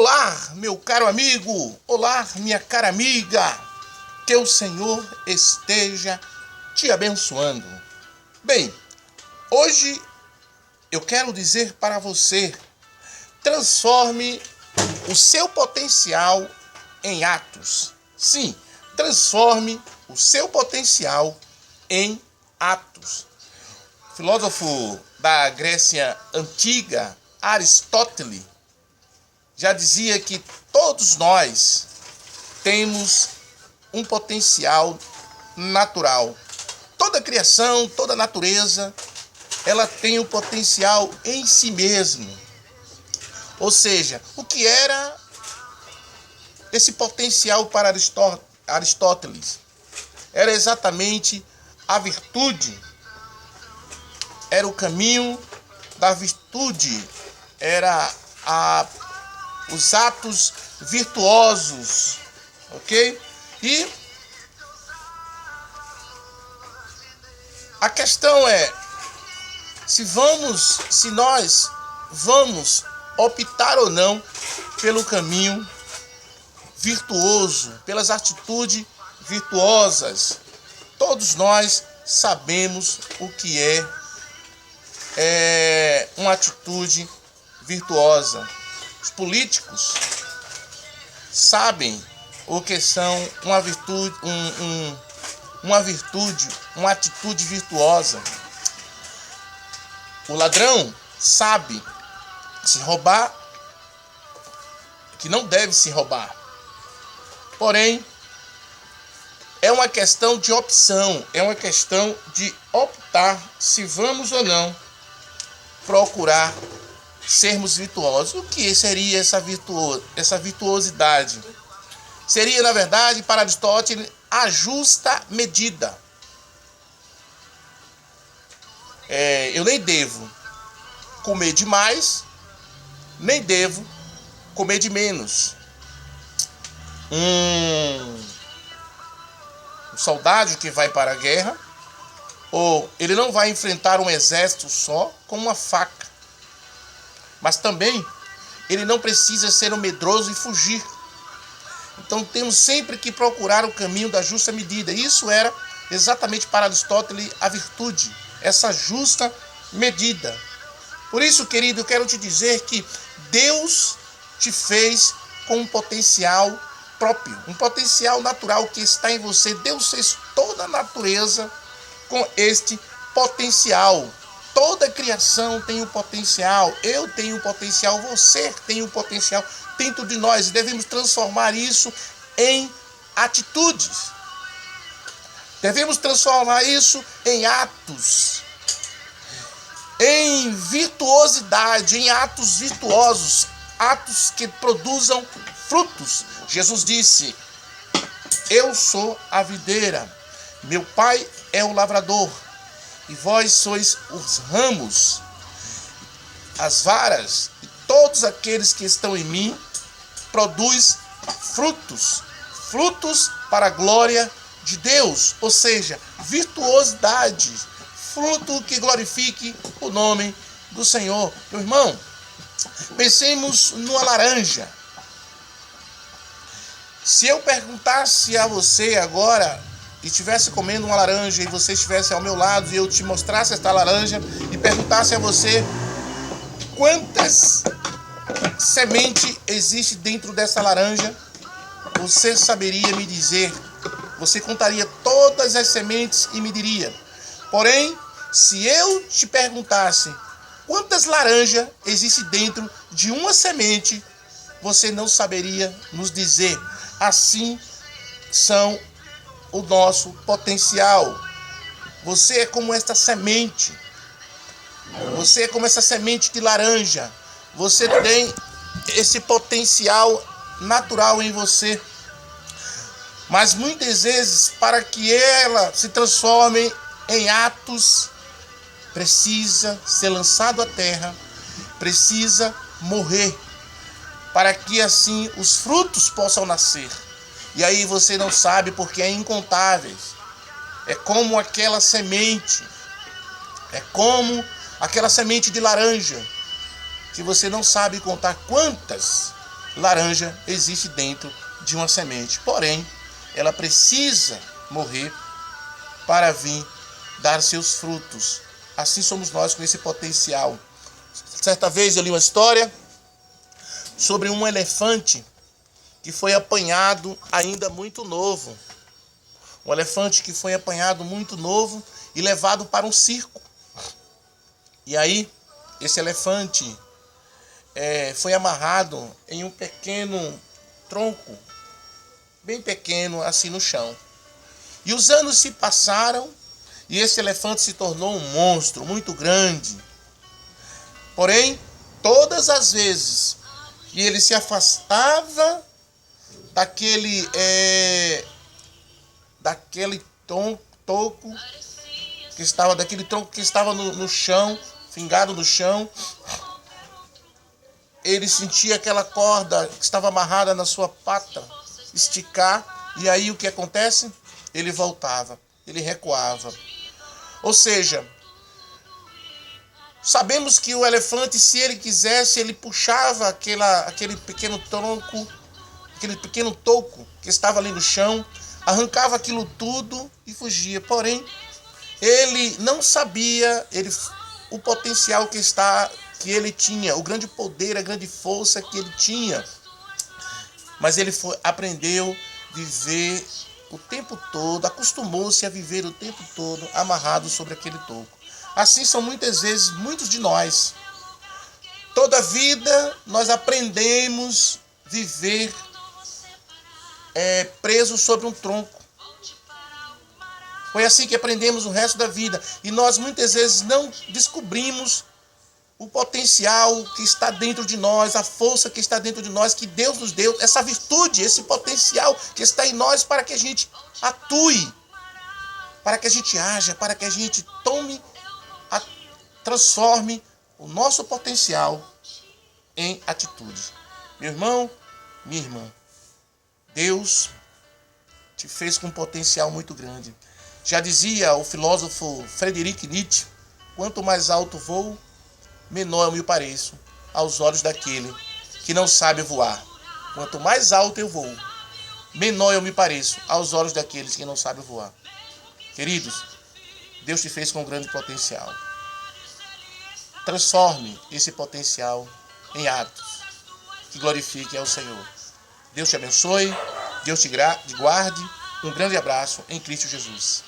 Olá, meu caro amigo, olá, minha cara amiga, que o Senhor esteja te abençoando. Bem, hoje eu quero dizer para você, transforme o seu potencial em atos. Sim, transforme o seu potencial em atos. O filósofo da Grécia Antiga, Aristóteles, já dizia que todos nós temos um potencial natural. Toda criação, toda natureza, ela tem um potencial em si mesmo. Ou seja, o que era esse potencial para Aristóteles? Era exatamente a virtude. Era o caminho da virtude. Era os atos virtuosos, ok? E a questão é, se nós vamos optar ou não pelo caminho virtuoso, pelas atitudes virtuosas. Todos nós sabemos o que é uma atitude virtuosa. Os políticos sabem o que são uma virtude, uma atitude virtuosa. O ladrão sabe se roubar, que não deve se roubar. Porém, é uma questão de opção, é uma questão de optar se vamos ou não procurar sermos virtuosos. O que seria essa virtuosidade? Seria, na verdade, para Aristóteles, a justa medida. Eu nem devo comer demais, nem devo comer de menos. Um soldado que vai para a guerra, ou ele não vai enfrentar um exército só com uma faca. Mas também ele não precisa ser um medroso e fugir. Então temos sempre que procurar o caminho da justa medida. Isso era exatamente para Aristóteles a virtude, essa justa medida. Por isso, querido, eu quero te dizer que Deus te fez com um potencial próprio, um potencial natural que está em você. Deus fez toda a natureza com este potencial. Toda criação tem um potencial, eu tenho um potencial, você tem um potencial dentro de nós. E devemos transformar isso em atitudes. Devemos transformar isso em atos, em virtuosidade, em atos virtuosos, atos que produzam frutos. Jesus disse: eu sou a videira, meu pai é o lavrador, e vós sois os ramos, as varas, e todos aqueles que estão em mim produz frutos para a glória de Deus, ou seja, virtuosidade, fruto que glorifique o nome do Senhor. Meu irmão, pensemos numa laranja. Se eu perguntasse a você agora, e estivesse comendo uma laranja e você estivesse ao meu lado e eu te mostrasse esta laranja e perguntasse a você quantas sementes existem dentro dessa laranja, você saberia me dizer, você contaria todas as sementes e me diria. Porém, se eu te perguntasse quantas laranjas existem dentro de uma semente, você não saberia nos dizer. Assim são o nosso potencial. Você é como esta semente. Você é como essa semente de laranja. Você tem esse potencial natural em você. Mas muitas vezes, para que ela se transforme em atos, precisa ser lançado à terra, precisa morrer, para que assim os frutos possam nascer. E aí você não sabe porque é incontáveis. É como aquela semente. É como aquela semente de laranja. Que você não sabe contar quantas laranja existe dentro de uma semente. Porém, ela precisa morrer para vir dar seus frutos. Assim somos nós com esse potencial. Certa vez eu li uma história sobre um elefante que foi apanhado ainda muito novo. Um elefante que foi apanhado muito novo e levado para um circo. E aí, esse elefante foi amarrado em um pequeno tronco, bem pequeno, assim no chão. E os anos se passaram e esse elefante se tornou um monstro muito grande. Porém, todas as vezes que ele se afastava daquele tronco que estava no chão, fingado no chão, ele sentia aquela corda que estava amarrada na sua pata esticar, e aí o que acontece? Ele voltava, ele recuava. Ou seja, sabemos que o elefante, se ele quisesse, ele puxava aquele pequeno tronco, aquele pequeno toco que estava ali no chão, arrancava aquilo tudo e fugia. Porém, ele não sabia o potencial que ele tinha, o grande poder, a grande força que ele tinha. Mas ele aprendeu a viver o tempo todo, acostumou-se a viver o tempo todo amarrado sobre aquele toco. Assim são muitas vezes muitos de nós. Toda a vida nós aprendemos a viver presos sobre um tronco. Foi assim que aprendemos o resto da vida. E nós muitas vezes não descobrimos o potencial que está dentro de nós, a força que está dentro de nós, que Deus nos deu, essa virtude, esse potencial que está em nós para que a gente atue, para que a gente haja, para que a gente transforme o nosso potencial em atitude. Meu irmão, minha irmã, Deus te fez com um potencial muito grande. Já dizia o filósofo Friedrich Nietzsche, quanto mais alto voo, menor eu me pareço aos olhos daquele que não sabe voar. Quanto mais alto eu vou, menor eu me pareço aos olhos daqueles que não sabem voar. Queridos, Deus te fez com um grande potencial. Transforme esse potencial em atos que glorifiquem ao Senhor. Deus te abençoe, Deus te guarde. Um grande abraço em Cristo Jesus.